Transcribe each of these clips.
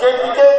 KPK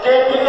KPK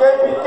KPK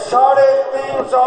350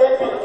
KPK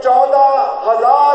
14,000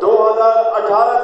2018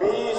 20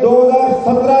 2017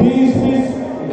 20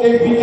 KPK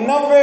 90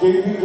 KPK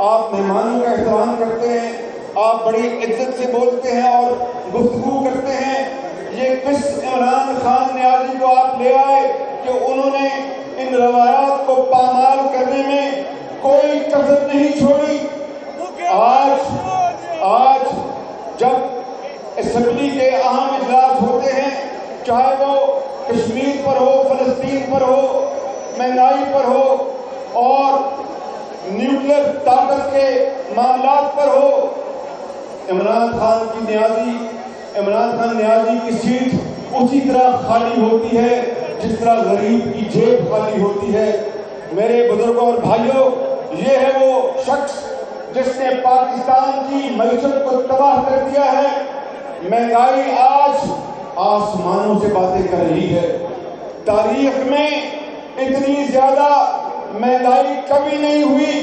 آپ مہمانوں کا احترام کرتے ہیں، آپ بڑی عزت سے بولتے ہیں اور گفتگو کرتے ہیں۔ یہ کس عمران خان نیازی کو آپ لے آئے کہ انہوں نے ان روایات کو پامال کرنے میں کوئی کسر نہیں چھوڑی؟ آج جب اسمبلی کے اہم اجلاس ہوتے ہیں، چاہے وہ کشمیر پر ہو، فلسطین پر ہو، مہنگائی پر ہو اور نیوکلیر طاقت کے معاملات پر ہو، عمران خان نیازی کی سیٹ اسی طرح خالی ہوتی ہے جس طرح غریب کی جیب خالی ہوتی ہے۔ میرے بزرگوں اور بھائیوں، یہ ہے وہ شخص جس نے پاکستان کی معیشت کو تباہ کر دیا ہے۔ مہنگائی آج آسمانوں سے باتیں کر رہی ہے۔ تاریخ میں اتنی زیادہ مہنگائی کبھی نہیں ہوئی۔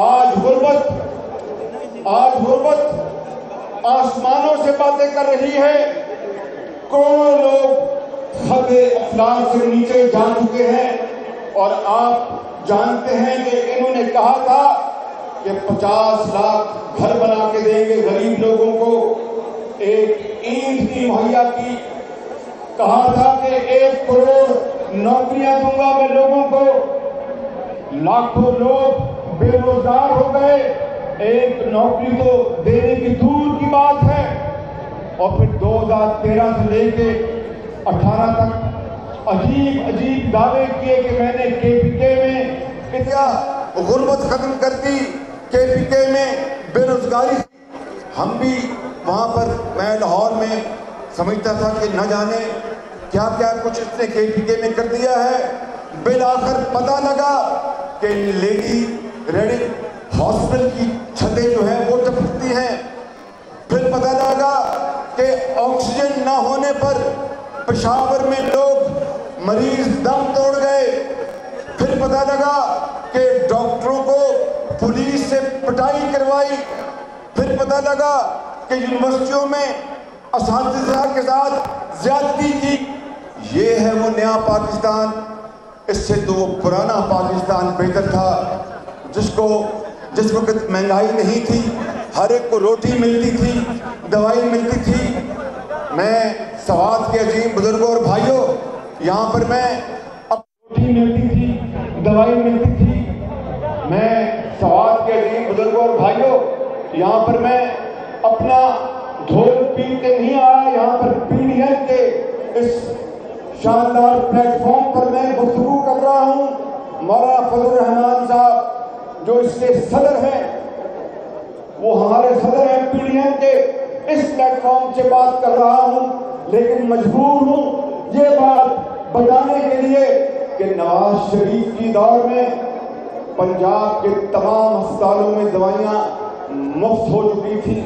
آج غربت آسمانوں سے باتیں کر رہی ہے۔ کروڑوں لوگ خط افلاس سے نیچے جا چکے ہیں، اور آپ جانتے ہیں کہ انہوں نے کہا تھا کہ 50 لاکھ گھر بنا کے دیں گے غریب لوگوں کو، ایک اینٹ کی مہیا کی، کہا تھا کہ 1 کروڑ نوکریاں دوں گا میں لوگوں کو، لاکھوں لوگ بے روزگار ہو گئے، ایک نوکری تو دینے کی دور کی بات ہے۔ اور پھر 2013 سے لے کے 18 تک عجیب دعوے کیے کہ میں نے KPK میں کیا غربت ختم کر دی، KPK میں بے روزگاری۔ ہم بھی وہاں پر، میں لاہور میں سمجھتا تھا کہ نہ جانے کیا کچھ اس نے KPK میں کر دیا ہے۔ بالآخر پتہ لگا کہ لیڈی ریڈنگ ہاسپٹل کی چھتیں جو ہیں وہ ٹپکتی ہیں۔ پھر پتہ لگا کہ آکسیجن نہ ہونے پر پشاور میں لوگ مریض دم توڑ گئے۔ پھر پتہ لگا کہ ڈاکٹروں کو پولیس سے پٹائی کروائی۔ پھر پتہ لگا کہ یونیورسٹیوں میں اساتذہ کے ساتھ زیادتی کی۔ یہ ہے وہ نیا پاکستان۔ اس سے تو وہ پرانا پاکستان بہتر تھا، جس وقت مہنگائی نہیں تھی، ہر ایک کو روٹی ملتی تھی، دوائی ملتی تھی۔ میں سوات کے عظیم بزرگوں اور بھائیوں، یہاں پر میں روٹی ملتی تھی، دوائی ملتی تھی۔ میں سوات کے عظیم بزرگوں اور بھائیوں، یہاں پر میں اپنا ڈھول پیٹتے نہیں آیا، یہاں پر PDN کے اس شاندار پلیٹ فارم پر میں گفتگو کر رہا ہوں۔ مولانا فضل الرحمان صاحب جو اس کے صدر ہیں، وہ ہمارے صدر ہیں PDN کے، اس پلیٹ فارم سے بات کر رہا ہوں، لیکن مجبور ہوں یہ بات بتانے کے لیے کہ نواز شریف کی دور میں پنجاب کے تمام ہسپتالوں میں دوائیاں مفت ہو چکی تھی،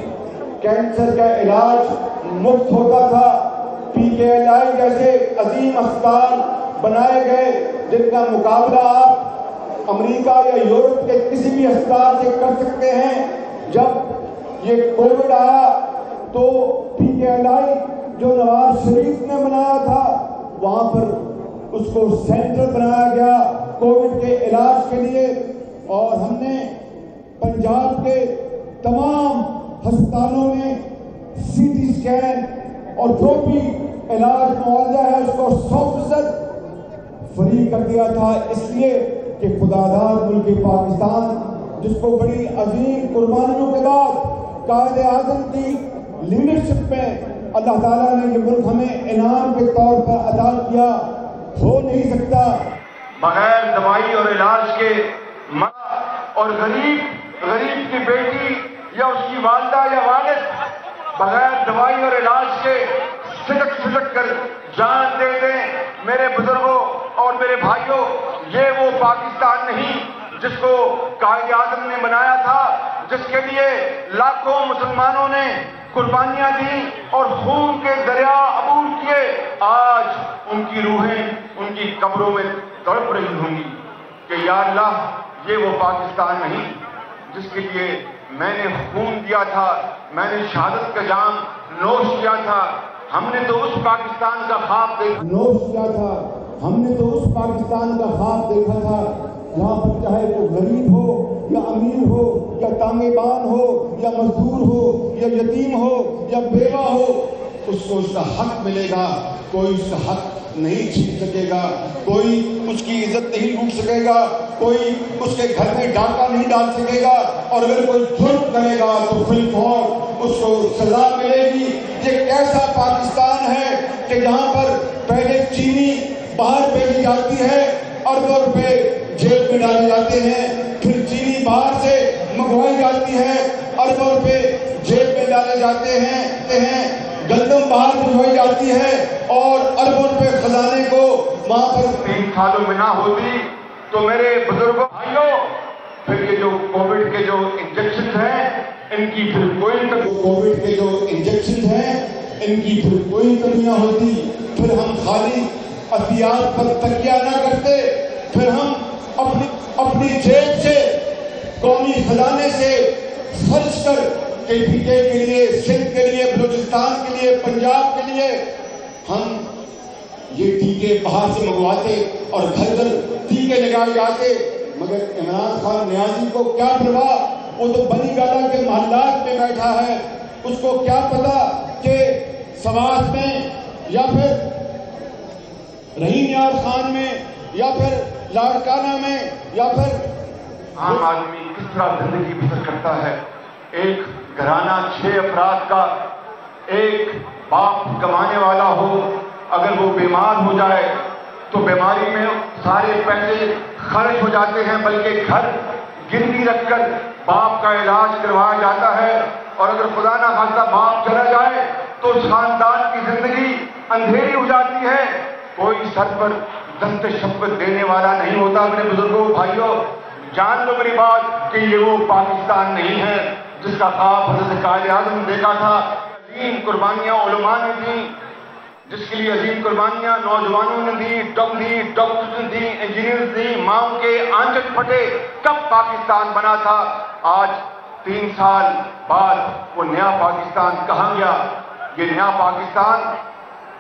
کینسر کا علاج مفت ہوتا تھا، PKLI جیسے عظیم ہسپتال بنائے گئے جن کا مقابلہ آپ امریکہ یا یورپ کے کسی بھی ہسپتال سے کر سکتے ہیں۔ جب یہ کووڈ آیا تو PKLI جو نواز شریف نے بنایا تھا، وہاں پر اس کو سینٹر بنایا گیا کووڈ کے علاج کے لیے، اور ہم نے پنجاب کے تمام ہسپتالوں میں CT اسکین اور جو بھی علاج معالجہ ہے اس کو 100% فری کر دیا تھا، اس لیے کہ خداداد ملک پاکستان، جس کو بڑی عظیم قربانیوں کے بعد قائد اعظم کی لیڈرشپ میں اللہ تعالیٰ نے یہ ملک ہمیں انعام کے طور پر عطا کیا، ہو نہیں سکتا بغیر دوائی اور علاج کے۔ ماں اور غریب کی بیٹی یا اس کی والدہ یا والد بغیر دوائی اور علاج کے سٹک کر جان دے دیں۔ میرے بزرگوں اور میرے بھائیوں، یہ وہ پاکستان نہیں جس کو قائد اعظم نے بنایا تھا، جس کے لیے لاکھوں مسلمانوں نے قربانیاں دی اور خون کے دریا عبور کیے۔ آج ان کی روحیں ان کی قبروں میں تڑپ رہی ہوں گی کہ یا اللہ، یہ وہ پاکستان نہیں جس کے لیے میں نے خون دیا تھا، میں نے شہادت کا جام نوش کیا تھا۔ ہم نے تو اس پاکستان کا خواب دیکھا تھا، یہاں پر چاہے وہ غریب ہو یا امیر ہو یا تانگے بان ہو یا مزدور ہو یا یتیم ہو یا بیوہ ہو، اس کو اس کا حق ملے گا، کوئی اس کا حق نہیں چھین سکے گا، کوئی اس کی عزت نہیں لوٹ سکے گا، کوئی اس کے گھر میں ڈاکہ نہیں ڈال سکے گا، اور اگر کوئی ظلم کرے گا تو فی الفور اس کو سزا ملے گی۔ یہ کیسا پاکستان ہے کہ جہاں پر پہلے چینی باہر بھیجی جاتی ہے، اربوں روپے جیب میں ڈالے جاتے ہیں، پھر چینی باہر سے منگوائی جاتی ہے، اربوں روپے جیب میں ڈالے جاتے ہیں، گندم باہر بھجوائی جاتی ہے اور اربوں روپے خزانے کو وہاں پر 3 سالوں میں نہ ہوتی تو میرے بزرگوں بھائیوں پھر یہ جو کووڈ کے جو انجیکشن ہیں ان کی پھر کوئی کمی نہ ہوتی، پھر ہم خالی عطیات پر تکیہ نہ کرتے، پھر ہم اپنی جیب سے قومی خزانے سے خرچ کر KPK کے لیے، سندھ کے لیے، بلوچستان کے لیے، پنجاب کے لیے ہم یہ ٹیکے باہر سے منگواتے اور گھر گھر ٹیکے لگائے جاتے۔ مگر عمران خان نیازی کو کیا پرواہ، وہ تو بنی گالا کے محلات میں بیٹھا ہے، اس کو کیا پتا کہ سوات میں یا پھر رحیم یار خان میں یا پھر لاڑکانہ میں یا پھر عام آدمی کس طرح زندگی بسر کرتا ہے۔ ایک گھرانہ 6 افراد کا، ایک باپ کمانے والا ہو، اگر وہ بیمار ہو جائے تو بیماری میں سارے پیسے خرچ ہو جاتے ہیں، بلکہ گھر گروی رکھ کر باپ کا علاج کروایا جاتا ہے، اور اگر خدا نہ خواستہ باپ چلا جائے تو خاندان کی زندگی اندھیری ہو جاتی ہے، کوئی سر پر دست شفقت دینے والا نہیں ہوتا۔ میرے بزرگوں بھائیوں، جان لو میری بات کہ یہ وہ پاکستان نہیں ہے جس کا خواب حضرت قائد اعظم نے دیکھا تھا۔ عظیم قربانیاں علماء نے دیں، جس کے لیے عظیم قربانیاں نوجوانوں نے دی، ڈاکٹرز نے دی، انجینئرز دی، ماؤں کے آنچل پھٹے، کب پاکستان بنا تھا۔ آج 3 سال بعد وہ نیا پاکستان کہاں گیا؟ یہ نیا پاکستان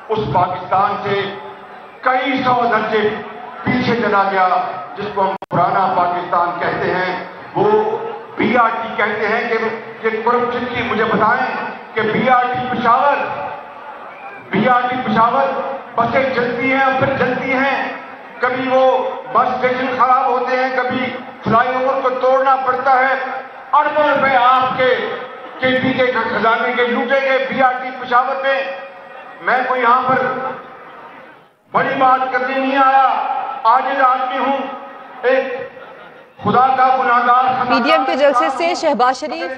اس پاکستان سے کئی 100 درجے پیچھے چلا گیا جس کو ہم پرانا پاکستان کہتے ہیں۔ وہ BRT کہتے ہیں کہ کرپشن کی، مجھے بتائیں کہ BRT پشاور بسیں چلتی ہیں اور پھر چلتی ہیں، کبھی وہ بس اسٹیشن خراب ہوتے ہیں، کبھی فلائی اوور کو توڑنا پڑتا ہے، اربوں روپے آپ کے KPK کے خزانے کے لوٹے گئے BRT پشاور میں۔ میں کوئی یہاں پر بڑی بات کرنے نہیں آیا، عاجز آدمی ہوں، ایک خدا کا گناہگار۔ PDM کے جلسے سے شہباز شریف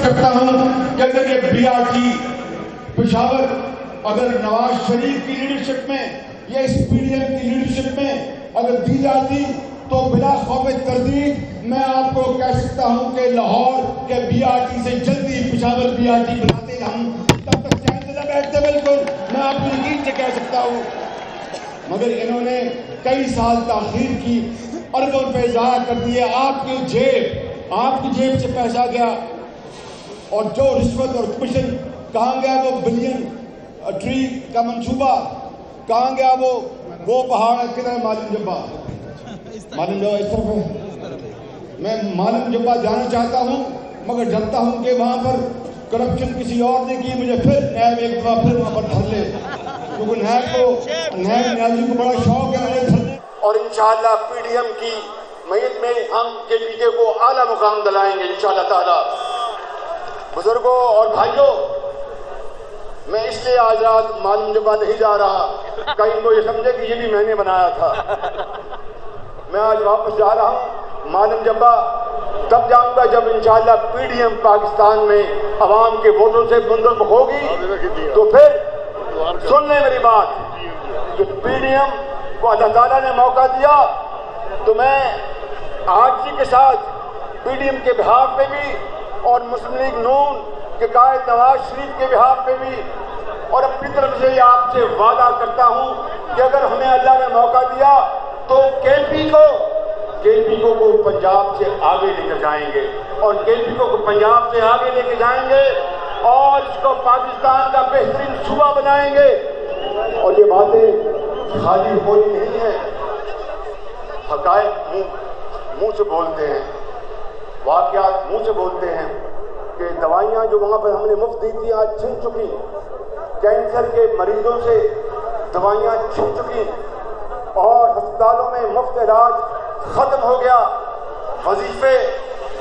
کرتا ہوں کہ اگر یہ BRT پشاور اگر نواز شریف کی لیڈرشپ میں یا اس PDM کی لیڈرشپ میں اگر دی جاتی تو بلا خوف تردید میں آپ کو کہہ سکتا ہوں کہ لاہور کے BRT سے جلدی پشاور BRT بناتے ہم، تب تک چین سے نہ بیٹھتے، بالکل میں آپ کو یقین سے کہہ سکتا ہوں۔ مگر انہوں نے کئی سال تاخیر کی، اربوں روپے ضائع کر دیے، آپ کی جیب سے پیسہ گیا، اور جو رشوت اور کمیشن کہاں گیا وہ بلین ٹری کا منصوبہ، کہاں گیا وہ پہاڑ کدھر معلوم جبا اس طرف ہے۔ میں معلوم جبا جانا چاہتا ہوں مگر ڈرتا ہوں کہ وہاں پر کرپشن کسی اور نے کی، مجھے پھر نیب ایک دفعہ پھر وہاں پر دھر لے، کیونکہ نیب نیازی کو بڑا شوق ہے مجھے دھرنے، اور انشاءاللہ PDM کی میت میں ہم KPK کو اعلیٰ مقام دلائیں گے انشاءاللہ تعالی۔ بزرگوں اور بھائیوں، میں اس لیے آج رات معلوم جبہ نہیں جا رہا کہیں کو یہ سمجھے کہ یہ بھی میں نے بنایا تھا۔ میں آج واپس جا رہا ہوں معلوم جبہ، تب جاؤں گا جب انشاءاللہ PDM پاکستان میں عوام کے ووٹوں سے منتخب ہوگی، تو پھر سن لیں میری بات کہ PDM کو اللہ تعالیٰ نے موقع دیا تو میں آجزی کے ساتھ PDM کے بہاف پہ بھی اور مسلم لیگ نون کے قائد نواز شریف کے بہاف پہ بھی اور اپنی طرف سے آپ سے وعدہ کرتا ہوں کہ اگر ہمیں اللہ نے موقع دیا تو KPK کو پنجاب سے آگے لے کر جائیں گے، اور KPK کو پنجاب سے آگے لے کے جائیں گے اور اس کو پاکستان کا بہترین صوبہ بنائیں گے۔ اور یہ باتیں خالی ہوئی نہیں ہیں، حقائق منہ سے بولتے ہیں، واقعات منہ سے بولتے ہیں کہ دوائیاں جو وہاں پر ہم نے مفت دی تھی آج چھن چکی، کینسر کے مریضوں سے دوائیاں چھن چکی اور ہسپتالوں میں مفت علاج ختم ہو گیا، وظیفے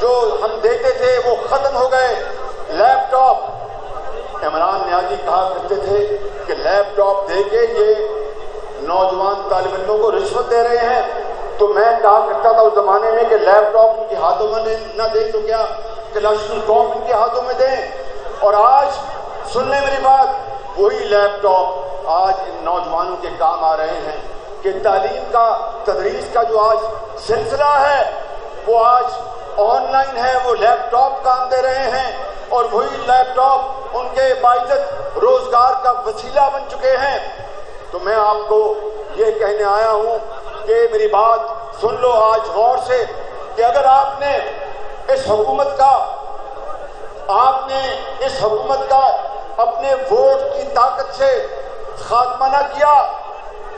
جو ہم دیتے تھے وہ ختم ہو گئے، لیپ ٹاپ، عمران نیازی کہا کرتے تھے کہ لیپ ٹاپ دے کے یہ نوجوان طالب علموں کو رشوت دے رہے ہیں، تو میں کہا کرتا تھا اس زمانے میں کہ لیپ ٹاپ ان کے ہاتھوں میں نہ دیں تو کیا کلاشن کوف ان کے ہاتھوں میں دیں، اور آج سن لیں میری بات، وہی لیپ ٹاپ آج ان نوجوانوں کے کام آ رہے ہیں کہ تعلیم کا تدریس کا جو آج سلسلہ ہے وہ آج آن لائن ہے، وہ لیپ ٹاپ کام دے رہے ہیں، اور وہی لیپ ٹاپ ان کے باعزت روزگار کا وسیلہ بن چکے ہیں۔ تو میں آپ کو یہ کہنے آیا ہوں کہ میری بات سن لو آج غور سے کہ اگر آپ نے اس حکومت کا اپنے ووٹ کی طاقت سے خاتمہ نہ کیا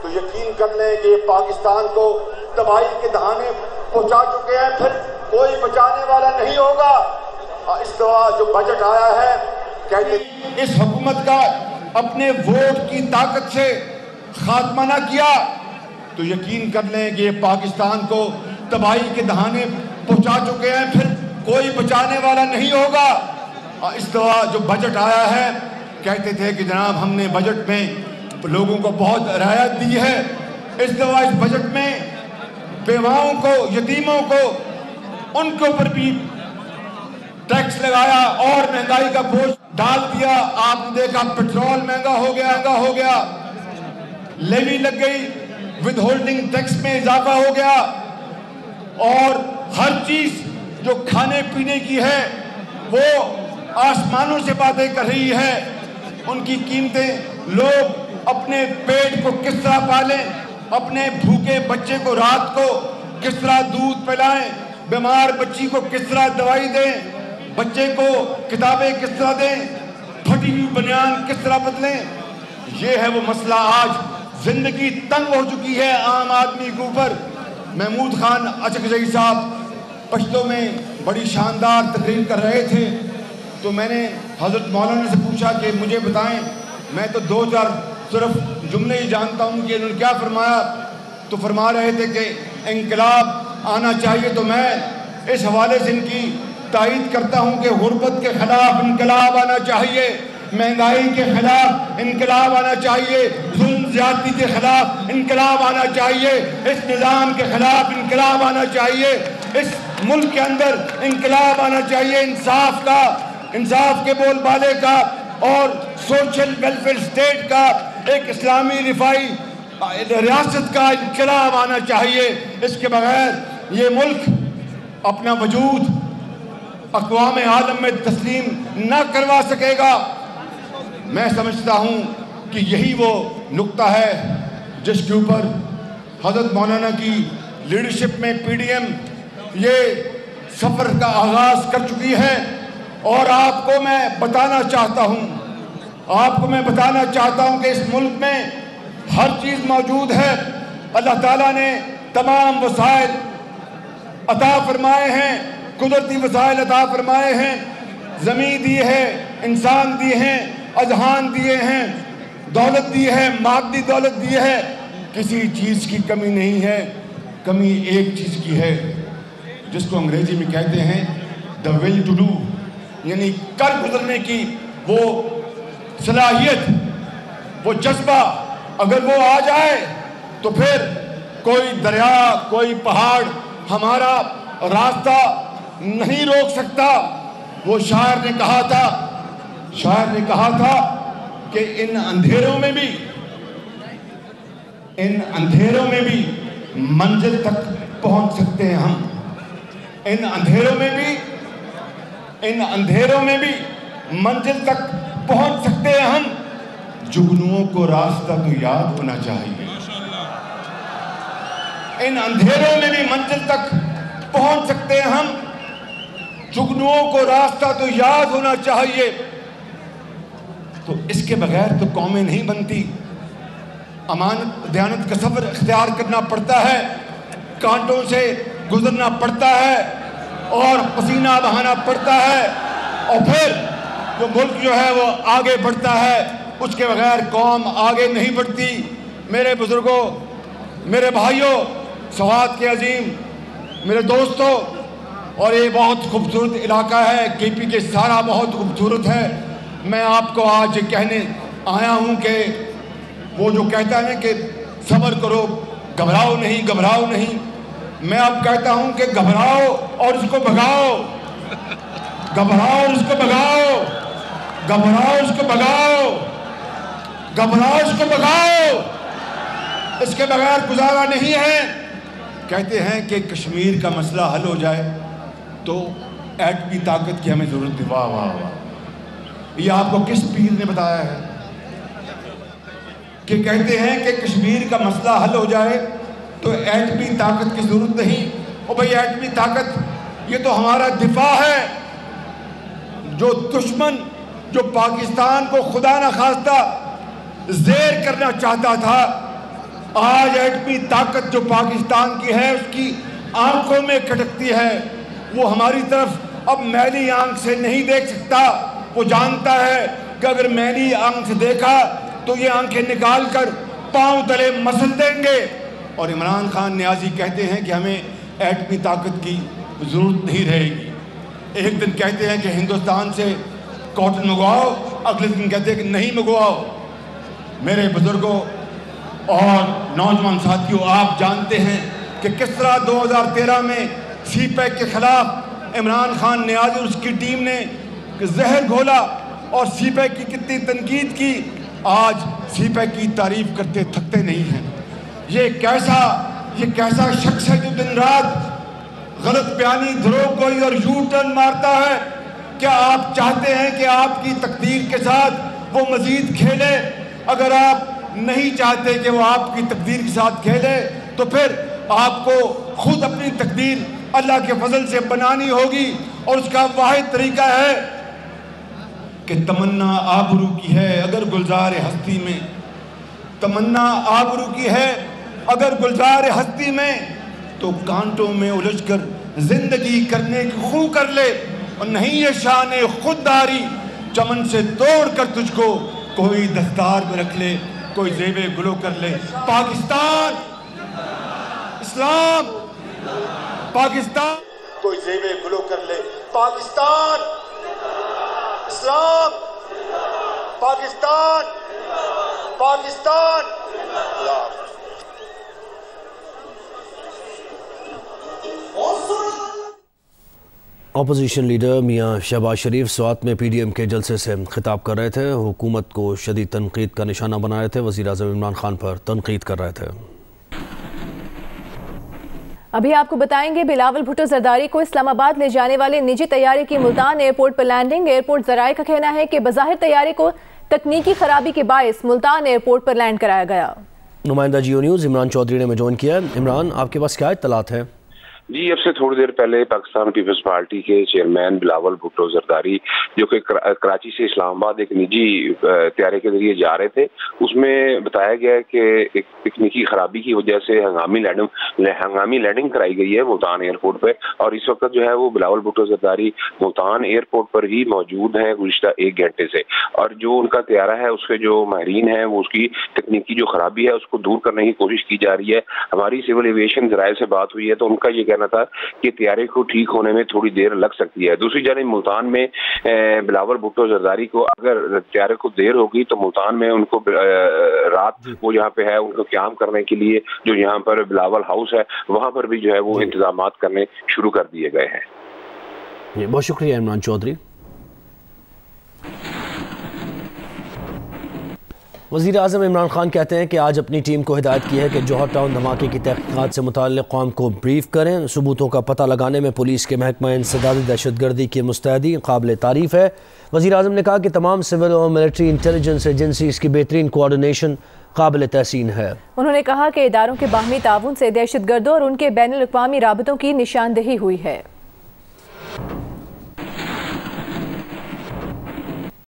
تو یقین کر لیں کہ یہ پاکستان کو تباہی کے دہانے پہنچا چکے ہیں، پھر کوئی بچانے والا نہیں ہوگا۔ اس دفعہ جو بجٹ آیا ہے کہتے اس حکومت کا اپنے ووٹ کی طاقت سے خاتمہ نہ کیا تو یقین کر لیں کہ یہ پاکستان کو تباہی کے دہانے پہنچا چکے ہیں، پھر کوئی بچانے والا نہیں ہوگا۔ اس دفعہ جو بجٹ آیا ہے کہتے تھے کہ جناب ہم نے بجٹ میں لوگوں کو بہت رعایت دی ہے، اس دفعہ اس بجٹ میں بیواؤں کو، یتیموں کو، ان کے اوپر بھی ٹیکس لگایا اور مہنگائی کا بوجھ ڈال دیا۔ آپ نے دیکھا پیٹرول مہنگا ہو گیا، لیوی لگ گئی، ود ہولڈنگ ٹیکس میں اضافہ ہو گیا، اور ہر چیز جو کھانے پینے کی ہے وہ آسمانوں سے باتیں کر رہی ہے۔ ان کی قیمتیں، لوگ اپنے پیٹ کو کس طرح پالیں، اپنے بھوکے بچے کو رات کو کس طرح دودھ پلائیں، بیمار بچی کو کس طرح دوائی دیں، بچے کو کتابیں کس طرح دیں، پھٹی ہوئی بنیان کس طرح بدلیں۔ یہ ہے وہ مسئلہ۔ آج زندگی تنگ ہو چکی ہے عام آدمی کے اوپر۔ محمود خان اچکزئی صاحب پشتوں میں بڑی شاندار تقریر کر رہے تھے، تو میں نے حضرت مولانا سے پوچھا کہ مجھے بتائیں، میں تو 2 صرف جملے ہی جانتا ہوں کہ انہوں نے کیا فرمایا، تو فرما رہے تھے کہ انقلاب آنا چاہیے۔ تو میں اس حوالے سے ان کی تائید کرتا ہوں کہ غربت کے خلاف انقلاب آنا چاہیے، مہنگائی کے خلاف انقلاب آنا چاہیے، ظلم زیادتی کے خلاف انقلاب آنا چاہیے، اس نظام کے خلاف انقلاب آنا چاہیے، اس ملک کے اندر انقلاب آنا چاہیے، انصاف کا، انصاف کے بول بالے کا اور سوشل ویلفیئر سٹیٹ کا، ایک اسلامی رفائی ریاست کا انقلاب آنا چاہیے۔ اس کے بغیر یہ ملک اپنا وجود اقوام عالم میں تسلیم نہ کروا سکے گا۔ میں سمجھتا ہوں کہ یہی وہ نقطہ ہے جس کے اوپر حضرت مولانا کی لیڈرشپ میں پی ڈی ایم یہ سفر کا آغاز کر چکی ہے، اور آپ کو میں بتانا چاہتا ہوں کہ اس ملک میں ہر چیز موجود ہے۔ اللہ تعالیٰ نے تمام وسائل عطا فرمائے ہیں، قدرتی وسائل عطا فرمائے ہیں، زمین دی ہے، انسان دیے ہیں، اذہان دیے ہیں، دولت دی ہے، مادی دولت دی ہے، کسی چیز کی کمی نہیں ہے۔ کمی ایک چیز کی ہے جس کو انگریزی میں کہتے ہیں the will to do، یعنی کر گزرنے کی وہ صلاحیت، وہ جذبہ۔ اگر وہ آ جائے تو پھر کوئی دریا، کوئی پہاڑ ہمارا راستہ نہیں روک سکتا۔ وہ شاعر نے کہا تھا کہ ان اندھیروں میں بھی منزل تک پہنچ سکتے ہیں ہم، ان اندھیروں میں بھی منزل تک پہنچ سکتے ہیں ہم، جگنوؤں کو راستہ تو یاد ہونا چاہیے۔ ان اندھیروں میں بھی منزل تک پہنچ سکتے ہیں ہم، جگنوؤں کو راستہ تو یاد ہونا چاہیے۔ تو اس کے بغیر تو قومیں نہیں بنتی۔ امانت دیانت کا سفر اختیار کرنا پڑتا ہے، کانٹوں سے گزرنا پڑتا ہے اور پسینہ بہانا پڑتا ہے، اور پھر جو ملک جو ہے وہ آگے بڑھتا ہے، اس کے بغیر قوم آگے نہیں بڑھتی۔ میرے بزرگوں، میرے بھائیوں، سوات کے عظیم، میرے دوستوں، اور یہ بہت خوبصورت علاقہ ہے، کے پی کے سارا بہت خوبصورت ہے۔ میں آپ کو آج کہنے آیا ہوں کہ وہ جو کہتا ہے کہ صبر کرو، گھبراؤ نہیں، گھبراؤ نہیں، میں اب کہتا ہوں کہ گھبراؤ اور اس کو بھگاؤ، گھبراؤ اور اس کو بھگاؤ، گھبراؤ اس کو بھگاؤ، گھبراؤ اس کو بھگاؤ، اس کے بغیر گزارا نہیں ہے۔ کہتے ہیں کہ کشمیر کا مسئلہ حل ہو جائے تو ایٹمی طاقت کی ہمیں ضرورت ہے۔ واہ واہ واہ، یہ آپ کو کس پیر نے بتایا ہے کہ کہتے ہیں کہ کشمیر کا مسئلہ حل ہو جائے تو ایٹمی طاقت کی ضرورت نہیں؟ او بھئی ایٹمی طاقت یہ تو ہمارا دفاع ہے۔ جو دشمن جو پاکستان کو خدا نخواستہ زیر کرنا چاہتا تھا، آج ایٹمی طاقت جو پاکستان کی ہے اس کی آنکھوں میں کھٹکتی ہے۔ وہ ہماری طرف اب میلی آنکھ سے نہیں دیکھ سکتا، وہ جانتا ہے کہ اگر میلی آنکھ سے دیکھا تو یہ آنکھیں نکال کر پاؤں تلے مسل دیں گے۔ اور عمران خان نیازی کہتے ہیں کہ ہمیں ایٹمی طاقت کی ضرورت نہیں رہے گی۔ ایک دن کہتے ہیں کہ ہندوستان سے کاٹن منگواؤ، اگلے دن کہتے ہیں کہ نہیں منگواؤ۔ میرے بزرگوں اور نوجوان ساتھیوں، آپ جانتے ہیں کہ کس طرح 2013 میں سی پیک کے خلاف عمران خان نیازی اور اس کی ٹیم نے زہر گھولا اور سی پیک کی کتنی تنقید کی۔ آج سی پیک کی تعریف کرتے تھکتے نہیں ہیں۔ یہ کیسا شخص ہے جو دن رات غلط بیانی، دروغ گوئی اور یو ٹرن مارتا ہے؟ کیا آپ چاہتے ہیں کہ آپ کی تقدیر کے ساتھ وہ مزید کھیلے؟ اگر آپ نہیں چاہتے کہ وہ آپ کی تقدیر کے ساتھ کھیلے تو پھر آپ کو خود اپنی تقدیر اللہ کے فضل سے بنانی ہوگی، اور اس کا واحد طریقہ ہے کہ تمنا آبرو کی ہے اگر گلزار ہستی میں، تمنا آبرو کی ہے اگر گلزار ہستی میں، تو کانٹوں میں الجھ کر زندگی کرنے کی خو کر لے، اور نہیں یہ شان خودداری چمن سے توڑ کر تجھ کو کوئی دستار میں رکھ لے، کوئی زیب گلو کر لے۔ پاکستان، اسلام، پاکستان، کوئی زیب گلو کر لے۔ پاکستان، اسلام، پاکستان، پاکستان، اللہ۔ اپوزیشن لیڈر میاں شہباز شریف سوات میں پی ڈی ایم کے جلسے سے خطاب کر رہے تھے، حکومت کو شدید تنقید کا نشانہ بنا رہے تھے، وزیر اعظم عمران خان پر تنقید کر رہے تھے۔ ابھی آپ کو بتائیں گے بلاول بھٹو زرداری کو اسلام آباد لے جانے والے نجی طیارے کی ملتان ایئرپورٹ پر لینڈنگ۔ ایئرپورٹ ذرائع کا کہنا ہے کہ بظاہر طیارے کو تکنیکی خرابی کے باعث ملتان ایئرپورٹ پر لینڈ کرایا گیا۔ نمائندہ جیو نیوز عمران چودھری نے ہمیں جوائن کیا۔ عمران، آپ کے پاس کیا اطلاعات ہیں؟ جی، اب سے تھوڑی دیر پہلے پاکستان پیپلز پارٹی کے چیئرمین بلاول بھٹو زرداری جو کہ کراچی سے اسلام آباد ایک نجی طیارے کے ذریعے جا رہے تھے، اس میں بتایا گیا ہے کہ ایک تکنیکی خرابی کی وجہ سے ہنگامی لینڈنگ کرائی گئی ہے ملتان ایئرپورٹ پہ، اور اس وقت جو ہے وہ بلاول بھٹو زرداری ملتان ایئرپورٹ پر ہی موجود ہیں گزشتہ 1 گھنٹے سے، اور جو ان کا طیارہ ہے اس کے جو ماہرین ہیں وہ اس کی تکنیکی جو خرابی ہے اس کو دور کرنے کی کوشش کی جا رہی ہے۔ ہماری سول ایویشن ذرائع سے بات ہوئی ہے تو ان کا یہ کہنا تھا کہ طیارے کو ٹھیک ہونے میں تھوڑی دیر لگ سکتی ہے۔ دوسری جانب ملتان میں بلاول بھٹو زرداری کو اگر طیارے کو دیر ہوگی تو ملتان میں ان کو رات وہ یہاں پہ ہے ان کو قیام کرنے کے لیے جو یہاں پر بلاول ہاؤس ہے وہاں پر بھی جو ہے وہ انتظامات کرنے شروع کر دیے گئے ہیں۔ بہت شکریہ عمران چودھری۔ وزیر اعظم عمران خان کہتے ہیں کہ آج اپنی ٹیم کو ہدایت کی ہے کہ جوہر ٹاؤن دھماکے کی تحقیقات سے متعلق قوم کو بریف کریں۔ ثبوتوں کا پتہ لگانے میں پولیس کے محکمہ انسداد دہشت گردی کی مستعدی قابل تعریف ہے۔ وزیر اعظم نے کہا کہ تمام سول اور ملٹری انٹیلیجنس ایجنسیز کی بہترین کوارڈینیشن قابل تحسین ہے۔ انہوں نے کہا کہ اداروں کے باہمی تعاون سے دہشت گردوں اور ان کے بین الاقوامی رابطوں کی نشاندہی ہوئی ہے۔